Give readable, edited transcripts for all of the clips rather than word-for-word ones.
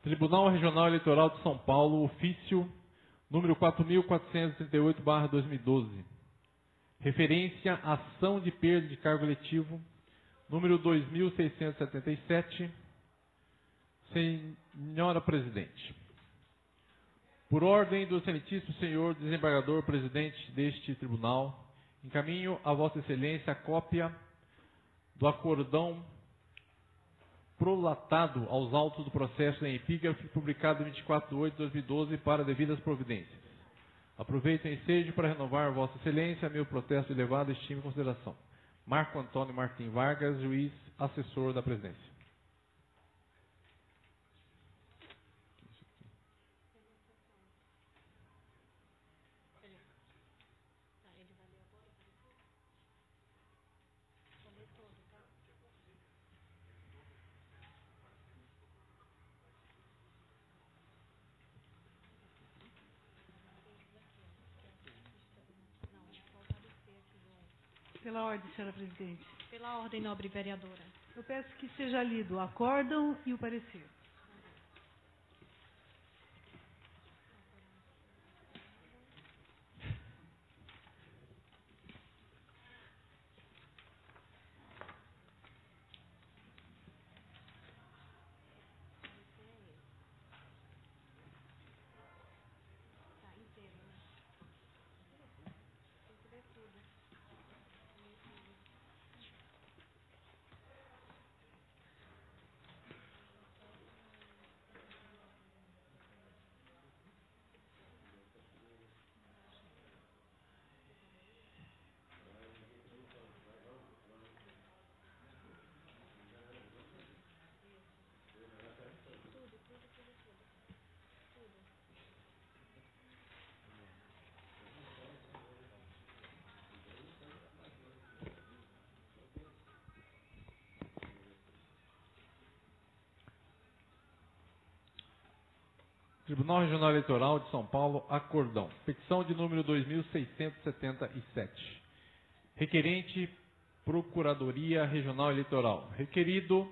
Tribunal Regional Eleitoral de São Paulo, ofício número 4.438/2012. Referência à ação de perda de cargo eletivo, número 2.677. Senhora Presidente, por ordem do excelentíssimo senhor desembargador presidente deste tribunal, encaminho a Vossa Excelência a cópia do acordão prolatado aos autos do processo em epígrafe, publicado em 24 de 8 de 2012, para devidas providências. Aproveito o ensejo para renovar Vossa Excelência meu protesto de elevada estima e consideração. Marco Antônio Martim Vargas, juiz assessor da Presidência. Pela ordem, senhora presidente. Pela ordem, nobre vereadora. Eu peço que seja lido o acórdão e o parecer. Tribunal Regional Eleitoral de São Paulo, acordão. Petição de número 2677. Requerente, Procuradoria Regional Eleitoral. Requerido,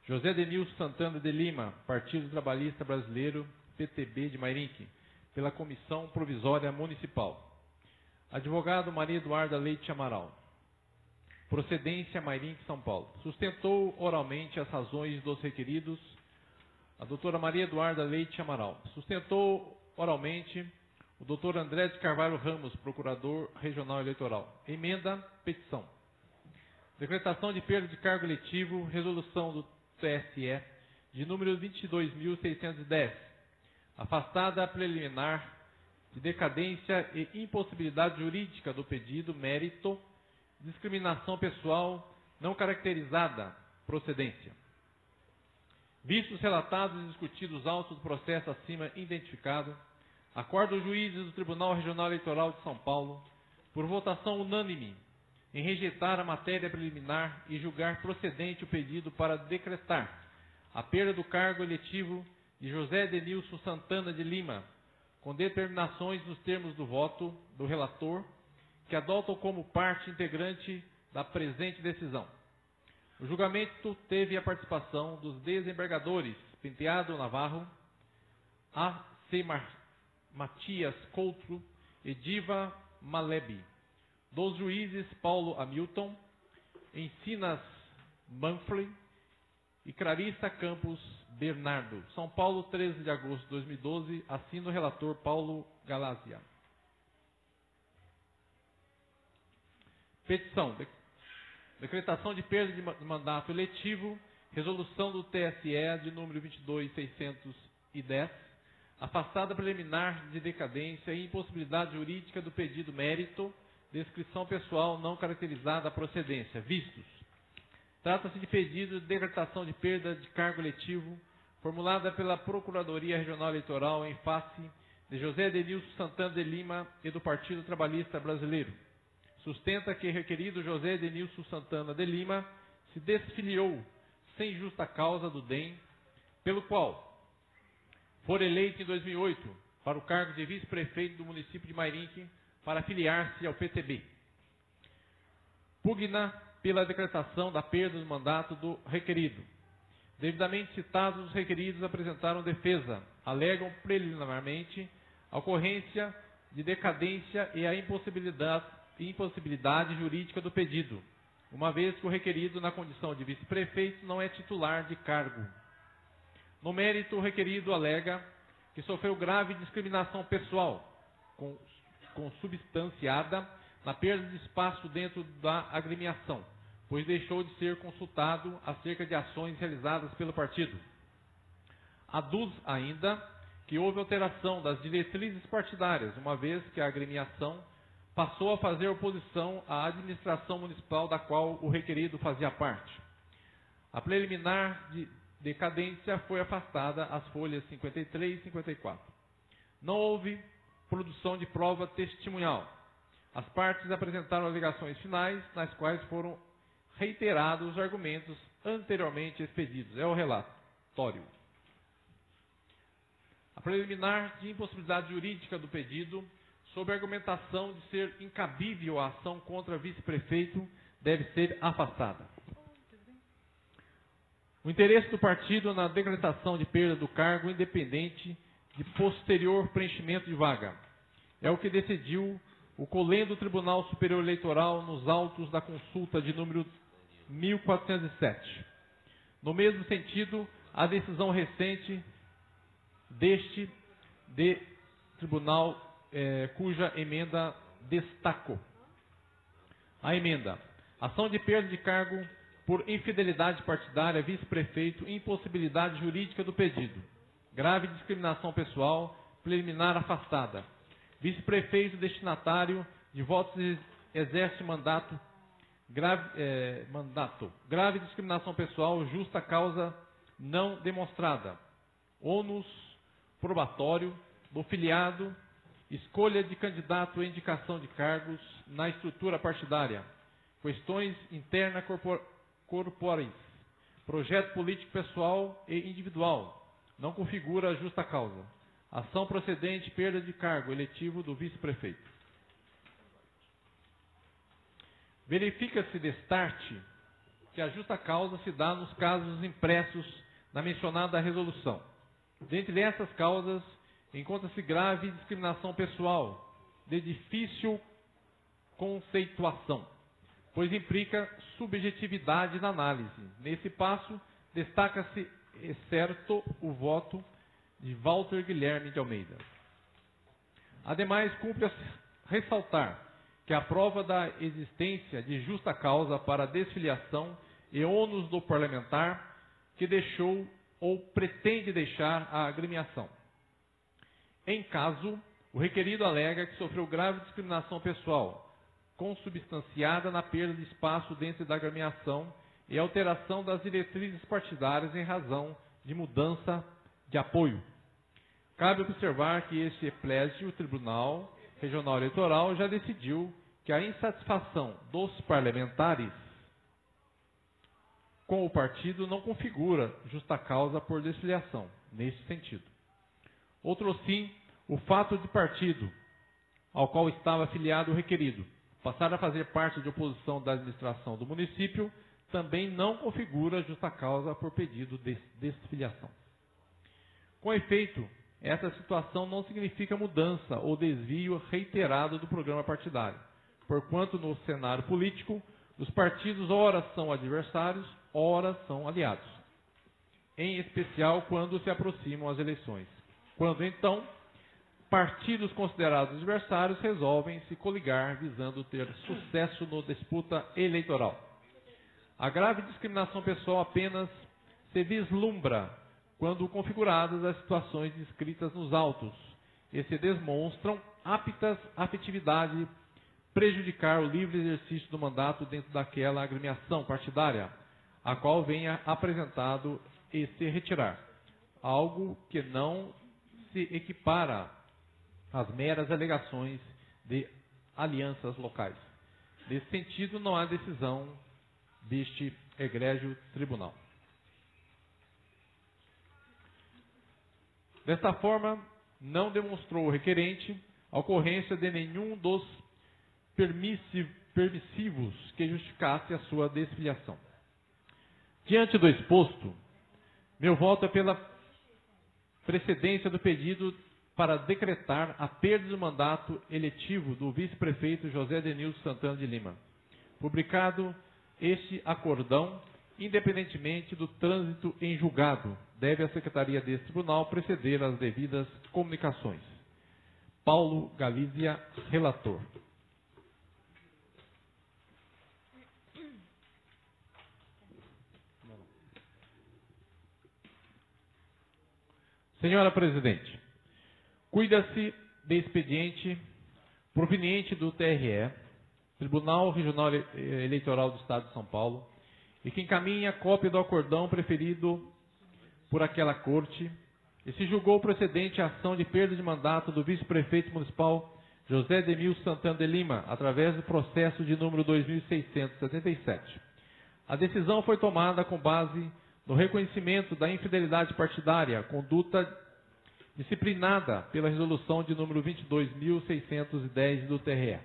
José Denilson Santana de Lima, Partido Trabalhista Brasileiro, PTB de Mairinque, pela Comissão Provisória Municipal. Advogado Maria Eduarda Leite Amaral. Procedência Mairinque, São Paulo. Sustentou oralmente as razões dos requeridos a doutora Maria Eduarda Leite Amaral. Sustentou oralmente o doutor André de Carvalho Ramos, Procurador Regional Eleitoral. Emenda, petição. Decretação de perda de cargo eletivo, resolução do TSE, de número 22.610. Afastada preliminar de decadência e impossibilidade jurídica do pedido, mérito, discriminação pessoal não caracterizada, procedência. Vistos relatados e discutidos os autos do processo acima identificado, acordo os juízes do Tribunal Regional Eleitoral de São Paulo, por votação unânime, em rejeitar a matéria preliminar e julgar procedente o pedido para decretar a perda do cargo eletivo de José Denilson Santana de Lima, com determinações nos termos do voto do relator, que adotam como parte integrante da presente decisão. O julgamento teve a participação dos desembargadores Penteado Navarro, A.C. Matias Couto e Diva Maleb, dos juízes Paulo Hamilton, Encinas Manfrey e Clarissa Campos Bernardo. São Paulo, 13 de agosto de 2012, assina o relator Paulo Galazia. Petição. Decretação de perda de mandato eletivo, resolução do TSE de número 22.610, afastada preliminar de decadência e impossibilidade jurídica do pedido mérito, descrição pessoal não caracterizada à procedência, vistos. Trata-se de pedido de decretação de perda de cargo eletivo, formulada pela Procuradoria Regional Eleitoral em face de José Denilson Santana de Lima e do Partido Trabalhista Brasileiro. Sustenta que requerido José Denilson Santana de Lima se desfiliou sem justa causa do DEM, pelo qual for eleito em 2008 para o cargo de vice-prefeito do município de Mairinque para afiliar-se ao PTB. Pugna pela decretação da perda do mandato do requerido. Devidamente citados, os requeridos apresentaram defesa. Alegam preliminarmente a ocorrência de decadência e a impossibilidade jurídica do pedido, uma vez que o requerido, na condição de vice-prefeito, não é titular de cargo. No mérito, o requerido alega que sofreu grave discriminação pessoal, consubstanciada na perda de espaço dentro da agremiação, pois deixou de ser consultado acerca de ações realizadas pelo partido. Aduz ainda que houve alteração das diretrizes partidárias, uma vez que a agremiação passou a fazer oposição à administração municipal da qual o requerido fazia parte. A preliminar de decadência foi afastada às folhas 53 e 54. Não houve produção de prova testemunhal. As partes apresentaram alegações finais, nas quais foram reiterados os argumentos anteriormente expedidos. É o relatório. A preliminar de impossibilidade jurídica do pedido, sob a argumentação de ser incabível a ação contra vice-prefeito, deve ser afastada. O interesse do partido na decretação de perda do cargo independente de posterior preenchimento de vaga é o que decidiu o colendo Tribunal Superior Eleitoral nos autos da consulta de número 1407. No mesmo sentido, a decisão recente deste tribunal, cuja emenda destacou. A emenda: ação de perda de cargo por infidelidade partidária, vice-prefeito, impossibilidade jurídica do pedido, grave discriminação pessoal, preliminar afastada. Vice-prefeito destinatário de votos exerce mandato, grave discriminação pessoal, justa causa não demonstrada. Ônus probatório do filiado, escolha de candidato e indicação de cargos na estrutura partidária, questões internas corporais, projeto político pessoal e individual, não configura justa causa. Ação procedente, perda de cargo eletivo do vice-prefeito. Verifica-se destarte que a justa causa se dá nos casos impressos na mencionada resolução. Dentre essas causas, encontra-se grave discriminação pessoal, de difícil conceituação, pois implica subjetividade na análise. Nesse passo, destaca-se, excerto, o voto de Walter Guilherme de Almeida. Ademais, cumpre ressaltar que a prova da existência de justa causa para desfiliação e ônus do parlamentar que deixou ou pretende deixar a agremiação. Em caso, o requerido alega que sofreu grave discriminação pessoal, consubstanciada na perda de espaço dentro da agremiação e alteração das diretrizes partidárias em razão de mudança de apoio. Cabe observar que este eplégio Tribunal Regional Eleitoral já decidiu que a insatisfação dos parlamentares com o partido não configura justa causa por desfiliação, nesse sentido. Outro sim, o fato de partido ao qual estava afiliado o requerido passar a fazer parte de oposição da administração do município também não configura justa causa por pedido de desfiliação. Com efeito, essa situação não significa mudança ou desvio reiterado do programa partidário, porquanto no cenário político, os partidos ora são adversários, ora são aliados, em especial quando se aproximam as eleições, quando então partidos considerados adversários resolvem se coligar visando ter sucesso na disputa eleitoral. A grave discriminação pessoal apenas se vislumbra quando configuradas as situações descritas nos autos e se demonstram aptas à afetividade prejudicar o livre exercício do mandato dentro daquela agremiação partidária, a qual venha apresentado e se retirar, algo que não se equipara às meras alegações de alianças locais. Nesse sentido, não há decisão deste egrégio tribunal. Desta forma, não demonstrou o requerente a ocorrência de nenhum dos permissivos que justificasse a sua desfiliação. Diante do exposto, Meu voto é pela precedência do pedido para decretar a perda do mandato eletivo do vice-prefeito José Denilson Santana de Lima. Publicado este acordão, independentemente do trânsito em julgado, deve a Secretaria deste Tribunal preceder as devidas comunicações. Paulo Galizia, relator. Senhora Presidente, cuida-se de expediente proveniente do TRE, Tribunal Regional Eleitoral do Estado de São Paulo, e que encaminha cópia do acordão preferido por aquela Corte, e se julgou procedente a ação de perda de mandato do vice-prefeito municipal José Denilson Santana de Lima, através do processo de número 2677. A decisão foi tomada com base no reconhecimento da infidelidade partidária, conduta disciplinada pela resolução de número 22.610 do TRE.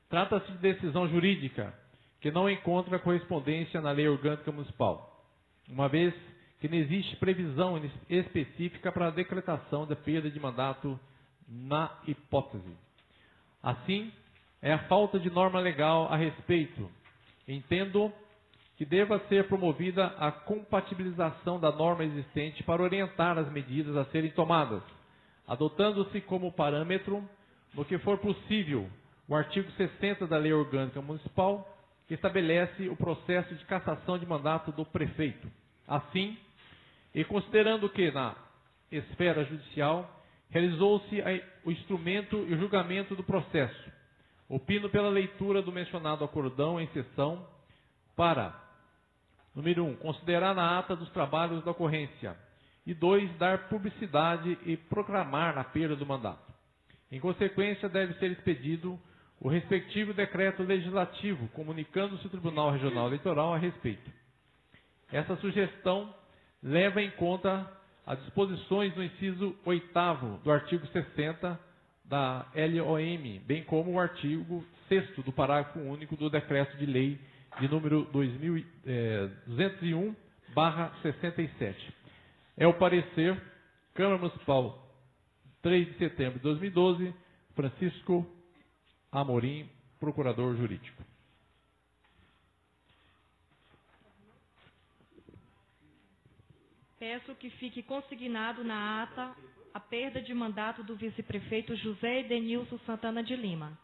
Trata-se de decisão jurídica que não encontra correspondência na Lei Orgânica Municipal, uma vez que não existe previsão específica para a decretação da perda de mandato na hipótese. Assim, é a falta de norma legal a respeito. Entendo que deva ser promovida a compatibilização da norma existente para orientar as medidas a serem tomadas, adotando-se como parâmetro, no que for possível, o artigo 60 da Lei Orgânica Municipal, que estabelece o processo de cassação de mandato do prefeito. Assim, e considerando que na esfera judicial realizou-se o instrumento e o julgamento do processo, opino pela leitura do mencionado acordão em sessão para, número 1, considerar na ata dos trabalhos da ocorrência, e 2, dar publicidade e proclamar a perda do mandato. Em consequência, deve ser expedido o respectivo decreto legislativo, comunicando-se o Tribunal Regional Eleitoral a respeito. Essa sugestão leva em conta as disposições do inciso 8º do artigo 60 da LOM, bem como o artigo 6º do parágrafo único do decreto de lei de número 201/67. É o parecer, Câmara Municipal, 3 de setembro de 2012, Francisco Amorim, Procurador Jurídico. Peço que fique consignado na ata a perda de mandato do vice-prefeito José Denilson Santana de Lima.